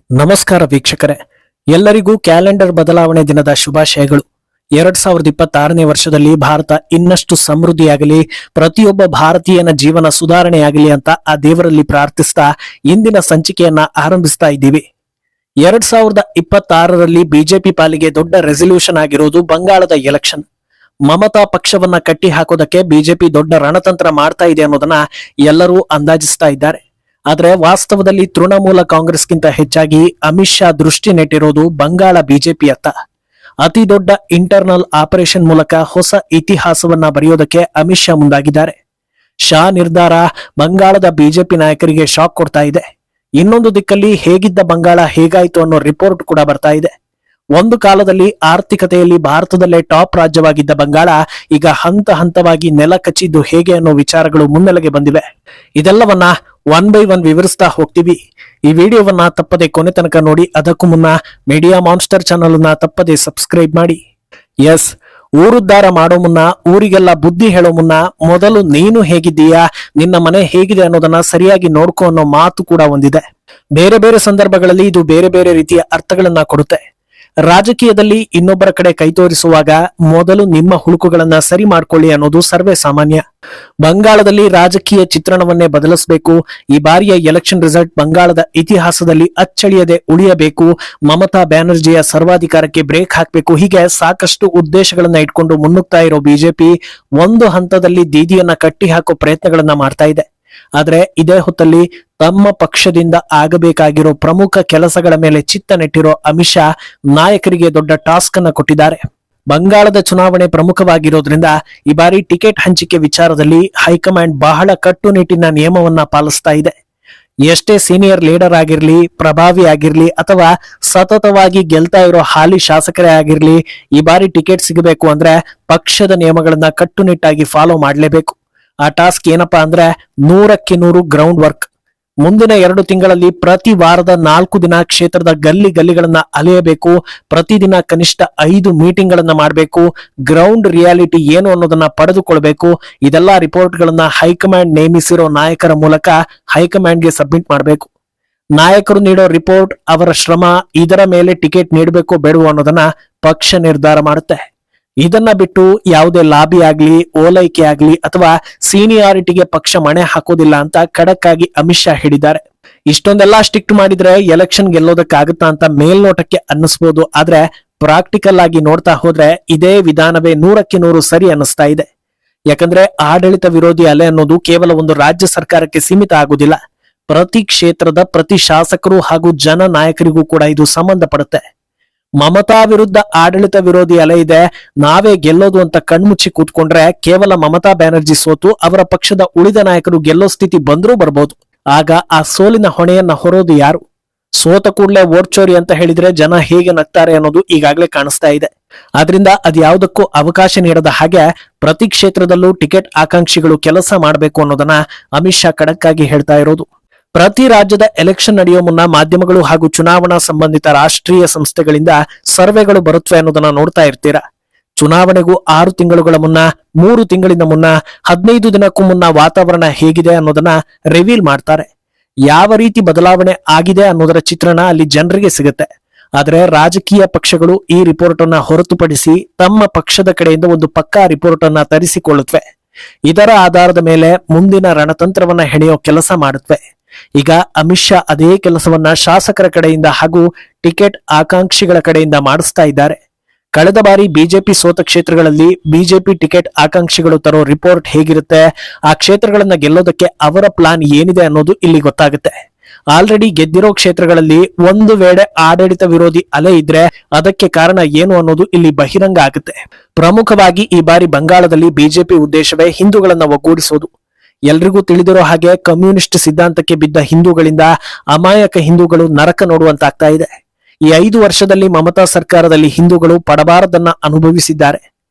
ನಮಸ್ಕಾರ ವೀಕ್ಷಕರೇ, ಎಲ್ಲರಿಗೂ ಕ್ಯಾಲೆಂಡರ್ ಬದಲಾವಣೆ ದಿನದ ಶುಭಾಶಯಗಳು. 2026ನೇ ವರ್ಷದಲ್ಲಿ ಭಾರತ ಇನ್ನಷ್ಟು ಸಮೃದ್ಧಿಯಾಗಲಿ, ಪ್ರತಿಯೊಬ್ಬ ಭಾರತೀಯನ ಜೀವನ ಸುಧಾರಣೆಯಾಗಲಿ ಅಂತ ಆ ದೇವರಲ್ಲಿ ಪ್ರಾರ್ಥಿಸ್ತಾ ಇಂದಿನ ಸಂಚಿಕೆಯನ್ನ ಆರಂಭಿಸ್ತಾ ಇದ್ದೀವಿ. 2026ರಲ್ಲಿ ಬಿಜೆಪಿ ಪಾಲಿಗೆ ದೊಡ್ಡ ರೆಸಲ್ಯೂಷನ್ ಆಗಿರೋದು ಬಂಗಾಳದ ಎಲೆಕ್ಷನ್. ಮಮತಾ ಪಕ್ಷವನ್ನ ಕಟ್ಟಿ ಹಾಕೋದಕ್ಕೆ ಬಿಜೆಪಿ ದೊಡ್ಡ ರಣತಂತ್ರ ಮಾಡ್ತಾ ಇದೆ ಅನ್ನೋದನ್ನ ಎಲ್ಲರೂ ಅಂದಾಜಿಸ್ತಾ ಇದ್ದಾರೆ. ಆದ್ರೆ ವಾಸ್ತವದಲ್ಲಿ ತೃಣಮೂಲ ಕಾಂಗ್ರೆಸ್ಗಿಂತ ಹೆಚ್ಚಾಗಿ ಅಮಿತ್ ಶಾ ದೃಷ್ಟಿ ನೆಟ್ಟಿರೋದು ಬಂಗಾಳ ಬಿಜೆಪಿಯತ್ತ. ಅತಿ ದೊಡ್ಡ ಇಂಟರ್ನಲ್ ಆಪರೇಷನ್ ಮೂಲಕ ಹೊಸ ಇತಿಹಾಸವನ್ನ ಬರೆಯೋದಕ್ಕೆ ಅಮಿತ್ ಶಾ ಮುಂದಾಗಿದ್ದಾರೆ. ಶಾ ನಿರ್ಧಾರ ಬಂಗಾಳದ ಬಿಜೆಪಿ ನಾಯಕರಿಗೆ ಶಾಕ್ ಕೊಡ್ತಾ ಇದೆ. ಇನ್ನೊಂದು ದಿಕ್ಕಲ್ಲಿ ಹೇಗಿದ್ದ ಬಂಗಾಳ ಹೇಗಾಯ್ತು ಅನ್ನೋ ರಿಪೋರ್ಟ್ ಕೂಡ ಬರ್ತಾ ಇದೆ. ಒಂದು ಕಾಲದಲ್ಲಿ ಆರ್ಥಿಕತೆಯಲ್ಲಿ ಭಾರತದಲ್ಲೇ ಟಾಪ್ ರಾಜ್ಯವಾಗಿದ್ದ ಬಂಗಾಳ ಈಗ ಹಂತ ಹಂತವಾಗಿ ನೆಲ ಕಚ್ಚಿದ್ದು ಹೇಗೆ ಅನ್ನೋ ವಿಚಾರಗಳು ಮುನ್ನೆಲೆಗೆ ಬಂದಿವೆ. ಇದೆಲ್ಲವನ್ನ ಒನ್ ಬೈ ಒನ್ ವಿವರಿಸ್ತಾ ಹೋಗ್ತೀವಿ. ಈ ವಿಡಿಯೋವನ್ನ ತಪ್ಪದೆ ಕೊನೆ ತನಕ ನೋಡಿ. ಅದಕ್ಕೂ ಮುನ್ನ ಮೀಡಿಯಾ ಮಾನ್ಸ್ಟರ್ ಚಾನಲ್ ನ ತಪ್ಪದೆ ಸಬ್ಸ್ಕ್ರೈಬ್ ಮಾಡಿ. ಎಸ್, ಊರುದ್ಧಾರ ಮಾಡೋ ಮುನ್ನ, ಊರಿಗೆಲ್ಲ ಬುದ್ಧಿ ಹೇಳೋ ಮುನ್ನ ಮೊದಲು ನೀನು ಹೇಗಿದ್ದೀಯಾ, ನಿನ್ನ ಮನೆ ಹೇಗಿದೆ ಅನ್ನೋದನ್ನ ಸರಿಯಾಗಿ ನೋಡ್ಕೊ ಅನ್ನೋ ಮಾತು ಕೂಡ ಒಂದಿದೆ. ಬೇರೆ ಬೇರೆ ಸಂದರ್ಭಗಳಲ್ಲಿ ಇದು ಬೇರೆ ಬೇರೆ ರೀತಿಯ ಅರ್ಥಗಳನ್ನ ಕೊಡುತ್ತೆ. ರಾಜಕೀಯದಲ್ಲಿ ಇನ್ನೊಬ್ಬರ ಕಡೆ ಕೈ ತೋರಿಸುವಾಗ ಮೊದಲು ನಿಮ್ಮ ಹುಳುಕುಗಳನ್ನ ಸರಿ ಮಾಡ್ಕೊಳ್ಳಿ ಅನ್ನೋದು ಸರ್ವೇ ಸಾಮಾನ್ಯ. ಬಂಗಾಳದಲ್ಲಿ ರಾಜಕೀಯ ಚಿತ್ರಣವನ್ನೇ ಬದಲಿಸಬೇಕು. ಈ ಬಾರಿಯ ಎಲೆಕ್ಷನ್ ರಿಸಲ್ಟ್ ಬಂಗಾಳದ ಇತಿಹಾಸದಲ್ಲಿ ಅಚ್ಚಳಿಯದೆ ಉಳಿಯಬೇಕು. ಮಮತಾ ಬ್ಯಾನರ್ಜಿಯ ಸರ್ವಾಧಿಕಾರಕ್ಕೆ ಬ್ರೇಕ್ ಹಾಕಬೇಕು. ಹೀಗೆ ಸಾಕಷ್ಟು ಉದ್ದೇಶಗಳನ್ನ ಇಟ್ಕೊಂಡು ಮುನ್ನುಗ್ತಾ ಇರೋ ಬಿಜೆಪಿ ಒಂದು ಹಂತದಲ್ಲಿ ದೀದಿಯನ್ನ ಕಟ್ಟಿ ಹಾಕೋ ಪ್ರಯತ್ನಗಳನ್ನ ಮಾಡ್ತಾ ಇದೆ. ಆದ್ರೆ ಇದೇ ಹೊತ್ತಲ್ಲಿ ತಮ್ಮ ಪಕ್ಷದಿಂದ ಆಗಬೇಕಾಗಿರೋ ಪ್ರಮುಖ ಕೆಲಸಗಳ ಮೇಲೆ ಚಿತ್ತ ನೆಟ್ಟಿರೋ ಅಮಿತ್ ಶಾ ನಾಯಕರಿಗೆ ದೊಡ್ಡ ಟಾಸ್ಕ್ ಅನ್ನ ಕೊಟ್ಟಿದ್ದಾರೆ. ಬಂಗಾಳದ ಚುನಾವಣೆ ಪ್ರಮುಖವಾಗಿರೋದ್ರಿಂದ ಈ ಬಾರಿ ಟಿಕೆಟ್ ಹಂಚಿಕೆ ವಿಚಾರದಲ್ಲಿ ಹೈಕಮಾಂಡ್ ಬಹಳ ಕಟ್ಟುನಿಟ್ಟಿನ ನಿಯಮವನ್ನ ಪಾಲಿಸ್ತಾ ಇದೆ. ಎಷ್ಟೇ ಸೀನಿಯರ್ ಲೀಡರ್ ಆಗಿರ್ಲಿ, ಪ್ರಭಾವಿ ಆಗಿರ್ಲಿ ಅಥವಾ ಸತತವಾಗಿ ಗೆಲ್ತಾ ಇರೋ ಹಾಲಿ ಶಾಸಕರೇ ಆಗಿರ್ಲಿ, ಈ ಬಾರಿ ಟಿಕೆಟ್ ಸಿಗಬೇಕು ಅಂದ್ರೆ ಪಕ್ಷದ ನಿಯಮಗಳನ್ನ ಕಟ್ಟುನಿಟ್ಟಾಗಿ ಫಾಲೋ ಮಾಡಲೇಬೇಕು. ಆ ಟಾಸ್ಕ್ ಏನಪ್ಪಾ ಅಂದ್ರೆ 100ಕ್ಕೆ 100 ಗ್ರೌಂಡ್ ವರ್ಕ್. ಮುಂದಿನ 2 ತಿಂಗಳಲ್ಲಿ ಪ್ರತಿ ವಾರದ 4 ದಿನ ಕ್ಷೇತ್ರದ ಗಲ್ಲಿಗಳನ್ನ ಅಲೆಯಬೇಕು. ಪ್ರತಿದಿನ ಕನಿಷ್ಠ 5 ಮೀಟಿಂಗ್ ಗಳನ್ನ ಮಾಡಬೇಕು. ಗ್ರೌಂಡ್ ರಿಯಾಲಿಟಿ ಏನು ಅನ್ನೋದನ್ನ ಪಡೆದುಕೊಳ್ಬೇಕು. ಇದೆಲ್ಲಾ ರಿಪೋರ್ಟ್ ಗಳನ್ನ ಹೈಕಮಾಂಡ್ ನೇಮಿಸಿರೋ ನಾಯಕರ ಮೂಲಕ ಹೈಕಮಾಂಡ್ಗೆ ಸಬ್ಮಿಟ್ ಮಾಡಬೇಕು. ನಾಯಕರು ನೀಡೋ ರಿಪೋರ್ಟ್, ಅವರ ಶ್ರಮ, ಇದರ ಮೇಲೆ ಟಿಕೆಟ್ ನೀಡಬೇಕೋ ಬೇಡವೋ ಅನ್ನೋದನ್ನ ಪಕ್ಷ ನಿರ್ಧಾರ ಮಾಡುತ್ತೆ. ಇದನ್ನ ಬಿಟ್ಟು ಯಾವುದೇ ಲಾಬಿ ಆಗ್ಲಿ, ಓಲೈಕೆ ಆಗ್ಲಿ ಅಥವಾ ಸೀನಿಯಾರಿಟಿಗೆ ಪಕ್ಷ ಮಣೆ ಹಾಕೋದಿಲ್ಲ ಅಂತ ಖಡಕ್ ಆಗಿ ಅಮಿತ್ ಶಾ ಹೇಳಿದ್ದಾರೆ. ಇಷ್ಟೊಂದೆಲ್ಲಾ ಸ್ಟ್ರಿಕ್ಟ್ ಮಾಡಿದ್ರೆ ಎಲೆಕ್ಷನ್ ಗೆಲ್ಲೋದಕ್ಕಾಗುತ್ತಾ ಅಂತ ಮೇಲ್ನೋಟಕ್ಕೆ ಅನ್ನಿಸ್ಬೋದು. ಆದ್ರೆ ಪ್ರಾಕ್ಟಿಕಲ್ ಆಗಿ ನೋಡ್ತಾ ಹೋದ್ರೆ ಇದೇ ವಿಧಾನವೇ 100ಕ್ಕೆ 100 ಸರಿ ಅನ್ನಿಸ್ತಾ ಇದೆ. ಯಾಕಂದ್ರೆ ಆಡಳಿತ ವಿರೋಧಿ ಅಲೆ ಅನ್ನೋದು ಕೇವಲ ಒಂದು ರಾಜ್ಯ ಸರ್ಕಾರಕ್ಕೆ ಸೀಮಿತ ಆಗುದಿಲ್ಲ. ಪ್ರತಿ ಕ್ಷೇತ್ರದ ಪ್ರತಿ ಶಾಸಕರು ಹಾಗೂ ಜನ ನಾಯಕರಿಗೂ ಕೂಡ ಇದು ಸಂಬಂಧ ಪಡುತ್ತೆ. ಮಮತಾ ವಿರುದ್ಧ ಆಡಳಿತ ವಿರೋಧಿ ಅಲೆ ಇದೆ, ನಾವೇ ಗೆಲ್ಲೋದು ಅಂತ ಕಣ್ಮುಚ್ಚಿ ಕೂತ್ಕೊಂಡ್ರೆ ಕೇವಲ ಮಮತಾ ಬ್ಯಾನರ್ಜಿ ಸೋತು ಅವರ ಪಕ್ಷದ ಉಳಿದ ನಾಯಕರು ಗೆಲ್ಲೋ ಸ್ಥಿತಿ ಬಂದ್ರೂ ಬರ್ಬೋದು. ಆಗ ಆ ಸೋಲಿನ ಹೊಣೆಯನ್ನ ಹೊರೋದು ಯಾರು? ಸೋತ ಕೂಡಲೇ ವೋಟ್ ಚೋರಿ ಅಂತ ಹೇಳಿದ್ರೆ ಜನ ಹೇಗೆ ನಗ್ತಾರೆ ಅನ್ನೋದು ಈಗಾಗಲೇ ಕಾಣಿಸ್ತಾ ಇದೆ. ಆದ್ರಿಂದ ಅದ್ಯಾವುದಕ್ಕೂ ಅವಕಾಶ ನೀಡದ ಹಾಗೆ ಪ್ರತಿ ಕ್ಷೇತ್ರದಲ್ಲೂ ಟಿಕೆಟ್ ಆಕಾಂಕ್ಷಿಗಳು ಕೆಲಸ ಮಾಡಬೇಕು ಅನ್ನೋದನ್ನ ಅಮಿತ್ ಶಾ ಖಡಕ್ ಆಗಿ ಹೇಳ್ತಾ ಇರೋದು. ಪ್ರತಿ ರಾಜ್ಯದ ಎಲೆಕ್ಷನ್ ನಡೆಯುವ ಮುನ್ನ ಮಾಧ್ಯಮಗಳು ಹಾಗೂ ಚುನಾವಣಾ ಸಂಬಂಧಿತ ರಾಷ್ಟ್ರೀಯ ಸಂಸ್ಥೆಗಳಿಂದ ಸರ್ವೆಗಳು ಬರುತ್ತವೆ ಅನ್ನೋದನ್ನ ನೋಡ್ತಾ ಇರ್ತೀರಾ. ಚುನಾವಣೆಗೂ 6 ತಿಂಗಳುಗಳ ಮುನ್ನ, 3 ತಿಂಗಳಿಂದ ಮುನ್ನ, 15 ದಿನಕ್ಕೂ ಮುನ್ನ ವಾತಾವರಣ ಹೇಗಿದೆ ಅನ್ನೋದನ್ನ ರಿವೀಲ್ ಮಾಡ್ತಾರೆ. ಯಾವ ರೀತಿ ಬದಲಾವಣೆ ಆಗಿದೆ ಅನ್ನೋದರ ಚಿತ್ರಣ ಅಲ್ಲಿ ಜನರಿಗೆ ಸಿಗುತ್ತೆ. ಆದ್ರೆ ರಾಜಕೀಯ ಪಕ್ಷಗಳು ಈ ರಿಪೋರ್ಟ್ ಅನ್ನ ಹೊರತುಪಡಿಸಿ ತಮ್ಮ ಪಕ್ಷದ ಕಡೆಯಿಂದ ಒಂದು ಪಕ್ಕಾ ರಿಪೋರ್ಟ್ ಅನ್ನ ತರಿಸಿಕೊಳ್ಳುತ್ತವೆ. ಇದರ ಆಧಾರದ ಮೇಲೆ ಮುಂದಿನ ರಣತಂತ್ರವನ್ನ ಹೆಣೆಯೋ ಕೆಲಸ ಮಾಡುತ್ತವೆ. ಈಗ ಅಮಿತ್ ಶಾ ಅದೇ ಕೆಲಸವನ್ನ ಶಾಸಕರ ಕಡೆಯಿಂದ ಹಾಗೂ ಟಿಕೆಟ್ ಆಕಾಂಕ್ಷಿಗಳ ಕಡೆಯಿಂದ ಮಾಡಿಸ್ತಾ ಇದ್ದಾರೆ. ಕಳೆದ ಬಾರಿ ಬಿಜೆಪಿ ಸೋತ ಕ್ಷೇತ್ರಗಳಲ್ಲಿ ಬಿಜೆಪಿ ಟಿಕೆಟ್ ಆಕಾಂಕ್ಷಿಗಳು ತರೋ ರಿಪೋರ್ಟ್ ಹೇಗಿರುತ್ತೆ, ಆ ಕ್ಷೇತ್ರಗಳನ್ನ ಗೆಲ್ಲೋದಕ್ಕೆ ಅವರ ಪ್ಲಾನ್ ಏನಿದೆ ಅನ್ನೋದು ಇಲ್ಲಿ ಗೊತ್ತಾಗುತ್ತೆ. ಆಲ್ರೆಡಿ ಗೆದ್ದಿರೋ ಕ್ಷೇತ್ರಗಳಲ್ಲಿ ಒಂದು ವೇಳೆ ಆಡಳಿತ ವಿರೋಧಿ ಅಲೆ ಇದ್ರೆ ಅದಕ್ಕೆ ಕಾರಣ ಏನು ಅನ್ನೋದು ಇಲ್ಲಿ ಬಹಿರಂಗ ಆಗುತ್ತೆ. ಪ್ರಮುಖವಾಗಿ ಈ ಬಾರಿ ಬಂಗಾಳದಲ್ಲಿ ಬಿಜೆಪಿ ಉದ್ದೇಶವೇ ಹಿಂದೂಗಳನ್ನ ಒಗ್ಗೂಡಿಸೋದು. ಎಲ್ರಿಗೂ ತಿಳಿದಿರೋ ಹಾಗೆ ಕಮ್ಯುನಿಸ್ಟ್ ಸಿದ್ಧಾಂತಕ್ಕೆ ಬಿದ್ದ ಹಿಂದೂಗಳಿಂದ ಅಮಾಯಕ ಹಿಂದೂಗಳು ನರಕ ನೋಡುವಂತಾಗ್ತಾ ಇದೆ. ಈ 5 ವರ್ಷದಲ್ಲಿ ಮಮತಾ ಸರ್ಕಾರದಲ್ಲಿ ಹಿಂದೂಗಳು ಪಡಬಾರದನ್ನ ಅನುಭವಿಸಿದ್ದಾರೆ.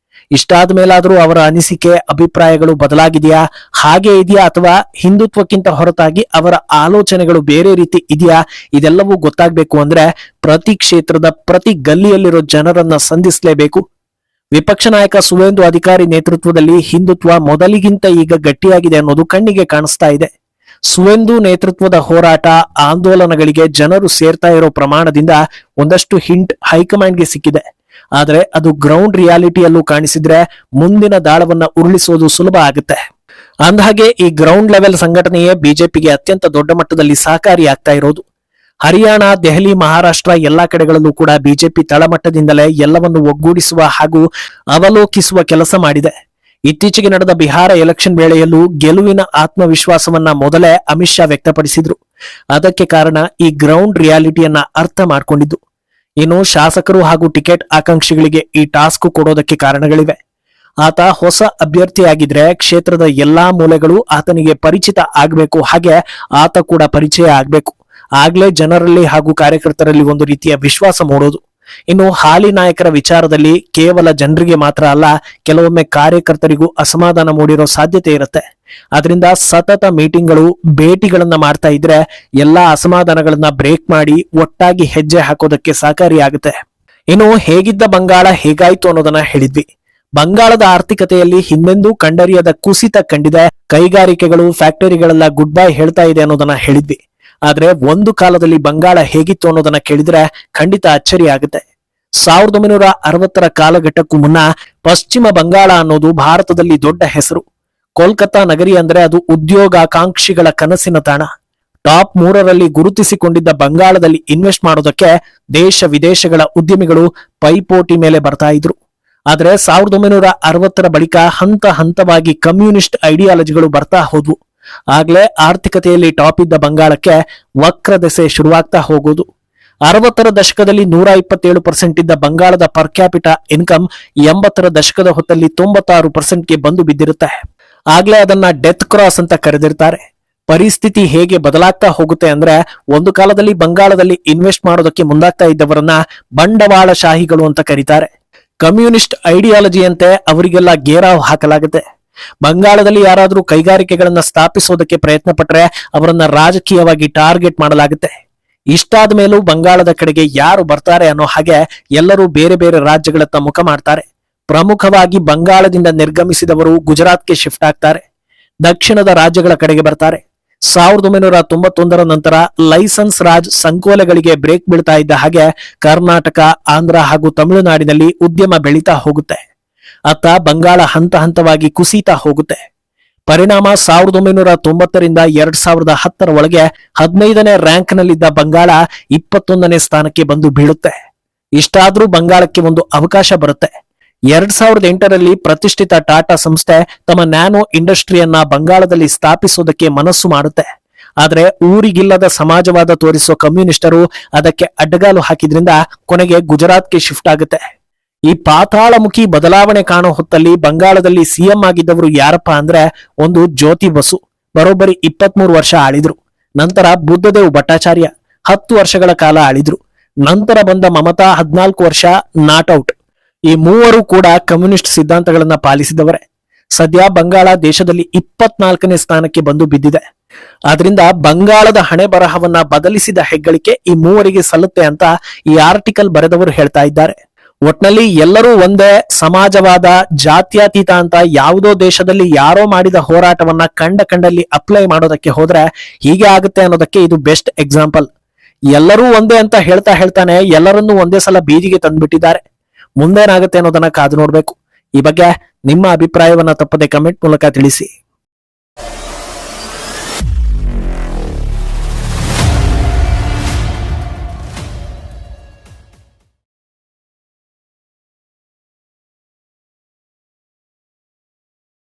ಇಷ್ಟಾದ ಮೇಲಾದ್ರೂ ಅವರ ಅನಿಸಿಕೆ, ಅಭಿಪ್ರಾಯಗಳು ಬದಲಾಗಿದೆಯಾ, ಹಾಗೆ ಇದೆಯಾ ಅಥವಾ ಹಿಂದುತ್ವಕ್ಕಿಂತ ಹೊರತಾಗಿ ಅವರ ಆಲೋಚನೆಗಳು ಬೇರೆ ರೀತಿ ಇದೆಯಾ? ಇದೆಲ್ಲವೂ ಗೊತ್ತಾಗ್ಬೇಕು ಅಂದ್ರೆ ಪ್ರತಿ ಕ್ಷೇತ್ರದ ಪ್ರತಿ ಗಲ್ಲಿಯಲ್ಲಿರೋ ಜನರನ್ನ ಸಂಧಿಸಲೇಬೇಕು. ವಿಪಕ್ಷ ನಾಯಕ ಸುವೇಂದು ಅಧಿಕಾರಿ ನೇತೃತ್ವದಲ್ಲಿ ಹಿಂದುತ್ವ ಮೊದಲಿಗಿಂತ ಈಗ ಗಟ್ಟಿಯಾಗಿದೆ ಅನ್ನೋದು ಕಣ್ಣಿಗೆ ಕಾಣಿಸ್ತಾ ಇದೆ. ಸುವೆಂದು ನೇತೃತ್ವದ ಹೋರಾಟ ಆಂದೋಲನಗಳಿಗೆ ಜನರು ಸೇರ್ತಾ ಇರೋ ಪ್ರಮಾಣದಿಂದ ಒಂದಷ್ಟು ಹಿಂಟ್ ಹೈಕಮಾಂಡ್ಗೆ ಸಿಕ್ಕಿದೆ. ಆದ್ರೆ ಅದು ಗ್ರೌಂಡ್ ರಿಯಾಲಿಟಿಯಲ್ಲೂ ಕಾಣಿಸಿದ್ರೆ ಮುಂದಿನ ದಾಳವನ್ನ ಉರುಳಿಸೋದು ಸುಲಭ ಆಗುತ್ತೆ. ಅಂದಹಾಗೆ ಈ ಗ್ರೌಂಡ್ ಲೆವೆಲ್ ಸಂಘಟನೆಯೇ ಬಿಜೆಪಿಗೆ ಅತ್ಯಂತ ದೊಡ್ಡ ಮಟ್ಟದಲ್ಲಿ ಸಹಕಾರಿಯಾಗ್ತಾ ಇರೋದು. ಹರಿಯಾಣ, ದೆಹಲಿ, ಮಹಾರಾಷ್ಟ್ರ ಎಲ್ಲಾ ಕಡೆಗಳಲ್ಲೂ ಕೂಡ ಬಿಜೆಪಿ ತಳಮಟ್ಟದಿಂದಲೇ ಎಲ್ಲವನ್ನು ಒಗ್ಗೂಡಿಸುವ ಹಾಗೂ ಅವಲೋಕಿಸುವ ಕೆಲಸ ಮಾಡಿದೆ. ಇತ್ತೀಚೆಗೆ ನಡೆದ ಬಿಹಾರ ಎಲೆಕ್ಷನ್ ವೇಳೆಯಲ್ಲೂ ಗೆಲುವಿನ ಆತ್ಮವಿಶ್ವಾಸವನ್ನ ಮೊದಲೇ ಅಮಿತ್ ಶಾ ವ್ಯಕ್ತಪಡಿಸಿದ್ರು. ಅದಕ್ಕೆ ಕಾರಣ ಈ ಗ್ರೌಂಡ್ ರಿಯಾಲಿಟಿಯನ್ನ ಅರ್ಥ ಮಾಡಿಕೊಂಡಿದ್ದು. ಇನ್ನು ಶಾಸಕರು ಹಾಗೂ ಟಿಕೆಟ್ ಆಕಾಂಕ್ಷಿಗಳಿಗೆ ಈ ಟಾಸ್ಕ್ ಕೊಡೋದಕ್ಕೆ ಕಾರಣಗಳಿವೆ. ಆತ ಹೊಸ ಅಭ್ಯರ್ಥಿಯಾಗಿದ್ರೆ ಕ್ಷೇತ್ರದ ಎಲ್ಲಾ ಮೂಲೆಗಳು ಆತನಿಗೆ ಪರಿಚಿತ ಆಗ್ಬೇಕು, ಹಾಗೆ ಆತ ಕೂಡ ಪರಿಚಯ ಆಗ್ಬೇಕು. ಆಗ್ಲೇ ಜನರಲ್ಲಿ ಹಾಗೂ ಕಾರ್ಯಕರ್ತರಲ್ಲಿ ಒಂದು ರೀತಿಯ ವಿಶ್ವಾಸ ಮೂಡೋದು. ಇನ್ನು ಹಾಲಿ ನಾಯಕರ ವಿಚಾರದಲ್ಲಿ ಕೇವಲ ಜನರಿಗೆ ಮಾತ್ರ ಅಲ್ಲ, ಕೆಲವೊಮ್ಮೆ ಕಾರ್ಯಕರ್ತರಿಗೂ ಅಸಮಾಧಾನ ಮೂಡಿರೋ ಸಾಧ್ಯತೆ ಇರುತ್ತೆ. ಅದರಿಂದ ಸತತ ಮೀಟಿಂಗ್ಗಳು, ಭೇಟಿಗಳನ್ನ ಮಾಡ್ತಾ ಇದ್ರೆ ಎಲ್ಲಾ ಅಸಮಾಧಾನಗಳನ್ನ ಬ್ರೇಕ್ ಮಾಡಿ ಒಟ್ಟಾಗಿ ಹೆಜ್ಜೆ ಹಾಕೋದಕ್ಕೆ ಸಹಕಾರಿಯಾಗುತ್ತೆ. ಇನ್ನು ಹೇಗಿದ್ದ ಬಂಗಾಳ ಹೇಗಾಯ್ತು ಅನ್ನೋದನ್ನ ಹೇಳಿದ್ವಿ. ಬಂಗಾಳದ ಆರ್ಥಿಕತೆಯಲ್ಲಿ ಹಿಂದೆಂದೂ ಕಂಡರಿಯದ ಕುಸಿತ ಕಂಡಿದೆ. ಕೈಗಾರಿಕೆಗಳು, ಫ್ಯಾಕ್ಟರಿಗಳೆಲ್ಲ ಗುಡ್ ಬೈ ಹೇಳ್ತಾ ಇದೆ ಅನ್ನೋದನ್ನ ಹೇಳಿದ್ವಿ. ಆದ್ರೆ ಒಂದು ಕಾಲದಲ್ಲಿ ಬಂಗಾಳ ಹೇಗಿತ್ತು ಅನ್ನೋದನ್ನ ಕೇಳಿದ್ರೆ ಖಂಡಿತ ಅಚ್ಚರಿ ಆಗುತ್ತೆ. 1960ರ ಕಾಲಘಟ್ಟಕ್ಕೂ ಮುನ್ನ ಪಶ್ಚಿಮ ಬಂಗಾಳ ಅನ್ನೋದು ಭಾರತದಲ್ಲಿ ದೊಡ್ಡ ಹೆಸರು. ಕೋಲ್ಕತ್ತಾ ನಗರಿ ಅಂದ್ರೆ ಅದು ಉದ್ಯೋಗಾಕಾಂಕ್ಷಿಗಳ ಕನಸಿನ ತಾಣ. ಟಾಪ್ 3ರಲ್ಲಿ ಗುರುತಿಸಿಕೊಂಡಿದ್ದ ಬಂಗಾಳದಲ್ಲಿ ಇನ್ವೆಸ್ಟ್ ಮಾಡೋದಕ್ಕೆ ದೇಶ ವಿದೇಶಗಳ ಉದ್ಯಮಿಗಳು ಪೈಪೋಟಿ ಮೇಲೆ ಬರ್ತಾ ಇದ್ರು. ಆದ್ರೆ 1960ರ ಬಳಿಕ ಹಂತ ಹಂತವಾಗಿ ಕಮ್ಯುನಿಸ್ಟ್ ಐಡಿಯಾಲಜಿಗಳು ಬರ್ತಾ ಹೋದ್ವು. ಆಗ್ಲೇ ಆರ್ಥಿಕತೆಯಲ್ಲಿ ಟಾಪ್ ಇದ್ದ ಬಂಗಾಳಕ್ಕೆ ವಕ್ರ ದೆಸೆ ಶುರುವಾಗ್ತಾ ಹೋಗೋದು. 60ರ ದಶಕದಲ್ಲಿ 127% ಇದ್ದ ಬಂಗಾಳದ ಪರ್ ಕ್ಯಾಪಿಟಾ ಇನ್ಕಮ್ 80ರ ದಶಕದ ಹೊತ್ತಲ್ಲಿ 96%ಗೆ ಬಂದು ಬಿದ್ದಿರುತ್ತೆ. ಆಗ್ಲೇ ಅದನ್ನ ಡೆತ್ ಕ್ರಾಸ್ ಅಂತ ಕರೆದಿರ್ತಾರೆ. ಪರಿಸ್ಥಿತಿ ಹೇಗೆ ಬದಲಾಗ್ತಾ ಹೋಗುತ್ತೆ ಅಂದ್ರೆ, ಒಂದು ಕಾಲದಲ್ಲಿ ಬಂಗಾಳದಲ್ಲಿ ಇನ್ವೆಸ್ಟ್ ಮಾಡೋದಕ್ಕೆ ಮುಂದಾಗ್ತಾ ಇದ್ದವರನ್ನ ಬಂಡವಾಳಶಾಹಿಗಳು ಅಂತ ಕರೀತಾರೆ. ಕಮ್ಯುನಿಸ್ಟ್ ಐಡಿಯಾಲಜಿಯಂತೆ ಅವರಿಗೆಲ್ಲ ಗೇರಾವ್ ಹಾಕಲಾಗುತ್ತೆ. ಬಂಗಾಳದಲ್ಲಿ ಯಾರಾದ್ರೂ ಕೈಗಾರಿಕೆಗಳನ್ನ ಸ್ಥಾಪಿಸೋದಕ್ಕೆ ಪ್ರಯತ್ನ ಪಟ್ರೆ ಅವರನ್ನ ರಾಜಕೀಯವಾಗಿ ಟಾರ್ಗೆಟ್ ಮಾಡಲಾಗುತ್ತೆ. ಇಷ್ಟಾದ ಮೇಲೂ ಬಂಗಾಳದ ಕಡೆಗೆ ಯಾರು ಬರ್ತಾರೆ ಅನ್ನೋ ಹಾಗೆ ಎಲ್ಲರೂ ಬೇರೆ ಬೇರೆ ರಾಜ್ಯಗಳತ್ತ ಮುಖ ಮಾಡ್ತಾರೆ. ಪ್ರಮುಖವಾಗಿ ಬಂಗಾಳದಿಂದ ನಿರ್ಗಮಿಸಿದವರು ಗುಜರಾತ್ಗೆ ಶಿಫ್ಟ್ ಆಗ್ತಾರೆ, ದಕ್ಷಿಣದ ರಾಜ್ಯಗಳ ಕಡೆಗೆ ಬರ್ತಾರೆ. 1991ರ ನಂತರ ಲೈಸೆನ್ಸ್ ರಾಜ್ ಸಂಕೋಲೆಗಳಿಗೆ ಬ್ರೇಕ್ ಬೀಳ್ತಾ ಇದ್ದ ಹಾಗೆ ಕರ್ನಾಟಕ, ಆಂಧ್ರ ಹಾಗೂ ತಮಿಳುನಾಡಿನಲ್ಲಿ ಉದ್ಯಮ ಬೆಳೀತಾ ಹೋಗುತ್ತೆ. ಅತ್ತ ಬಂಗಾಳ ಹಂತ ಹಂತವಾಗಿ ಕುಸಿತಾ ಹೋಗುತ್ತೆ. ಪರಿಣಾಮ 1990ರಿಂದ 2010ರ ಒಳಗೆ 15ನೇ ರ್ಯಾಂಕ್ನಲ್ಲಿದ್ದ ಬಂಗಾಳ 21ನೇ ಸ್ಥಾನಕ್ಕೆ ಬಂದು ಬೀಳುತ್ತೆ. ಇಷ್ಟಾದ್ರೂ ಬಂಗಾಳಕ್ಕೆ ಒಂದು ಅವಕಾಶ ಬರುತ್ತೆ. 2008ರಲ್ಲಿ ಪ್ರತಿಷ್ಠಿತ ಟಾಟಾ ಸಂಸ್ಥೆ ತಮ್ಮ ನ್ಯಾನೋ ಇಂಡಸ್ಟ್ರಿಯನ್ನ ಬಂಗಾಳದಲ್ಲಿ ಸ್ಥಾಪಿಸೋದಕ್ಕೆ ಮನಸ್ಸು ಮಾಡುತ್ತೆ. ಆದ್ರೆ ಊರಿಗಿಲ್ಲದ ಸಮಾಜವಾದ ತೋರಿಸೋ ಕಮ್ಯುನಿಸ್ಟರು ಅದಕ್ಕೆ ಅಡ್ಡಗಾಲು ಹಾಕಿದ್ರಿಂದ ಕೊನೆಗೆ ಗುಜರಾತ್ಗೆ ಶಿಫ್ಟ್ ಆಗುತ್ತೆ. ಈ ಪಾತಾಳಮುಖಿ ಬದಲಾವಣೆ ಕಾಣೋ ಹೊತ್ತಲ್ಲಿ ಬಂಗಾಳದಲ್ಲಿ ಸಿಎಂ ಆಗಿದ್ದವರು ಯಾರಪ್ಪ ಅಂದ್ರೆ, ಒಂದು ಜ್ಯೋತಿ ಬಸು, ಬರೋಬ್ಬರಿ 23 ವರ್ಷ ಆಳಿದ್ರು. ನಂತರ ಬುದ್ಧದೇವ್ ಭಟ್ಟಾಚಾರ್ಯ 10 ವರ್ಷಗಳ ಕಾಲ ಆಳಿದ್ರು. ನಂತರ ಬಂದ ಮಮತಾ 14 ವರ್ಷ ನಾಟ್ಔಟ್. ಈ ಮೂವರು ಕೂಡ ಕಮ್ಯುನಿಸ್ಟ್ ಸಿದ್ಧಾಂತಗಳನ್ನ ಪಾಲಿಸಿದವರೇ. ಸದ್ಯ ಬಂಗಾಳ ದೇಶದಲ್ಲಿ 24ನೇ ಸ್ಥಾನಕ್ಕೆ ಬಂದು ಬಿದ್ದಿದೆ. ಆದ್ರಿಂದ ಬಂಗಾಳದ ಹಣೆ ಬರಹವನ್ನ ಬದಲಿಸಿದ ಹೆಗ್ಗಳಿಕೆ ಈ ಮೂವರಿಗೆ ಸಲ್ಲುತ್ತೆ ಅಂತ ಈ ಆರ್ಟಿಕಲ್ ಬರೆದವರು ಹೇಳ್ತಾ ಇದ್ದಾರೆ. ಒಟ್ನಲ್ಲಿ ಎಲ್ಲರೂ ಒಂದೇ, ಸಮಾಜವಾದ, ಜಾತ್ಯತೀತ ಅಂತ ಯಾವುದೋ ದೇಶದಲ್ಲಿ ಯಾರೋ ಮಾಡಿದ ಹೋರಾಟವನ್ನ ಕಂಡಲ್ಲಿ ಅಪ್ಲೈ ಮಾಡೋದಕ್ಕೆ ಹೋದ್ರೆ ಹೀಗೆ ಆಗುತ್ತೆ ಅನ್ನೋದಕ್ಕೆ ಇದು ಬೆಸ್ಟ್ ಎಕ್ಸಾಂಪಲ್. ಎಲ್ಲರೂ ಒಂದೇ ಅಂತ ಹೇಳ್ತಾನೆ ಎಲ್ಲರನ್ನೂ ಒಂದೇ ಸಲ ಬೀದಿಗೆ ತಂದ್ಬಿಟ್ಟಿದ್ದಾರೆ. ಮುಂದೇನಾಗುತ್ತೆ ಅನ್ನೋದನ್ನ ಕಾದು ನೋಡ್ಬೇಕು. ಈ ಬಗ್ಗೆ ನಿಮ್ಮ ಅಭಿಪ್ರಾಯವನ್ನ ತಪ್ಪದೆ ಕಮೆಂಟ್ ಮೂಲಕ ತಿಳಿಸಿ.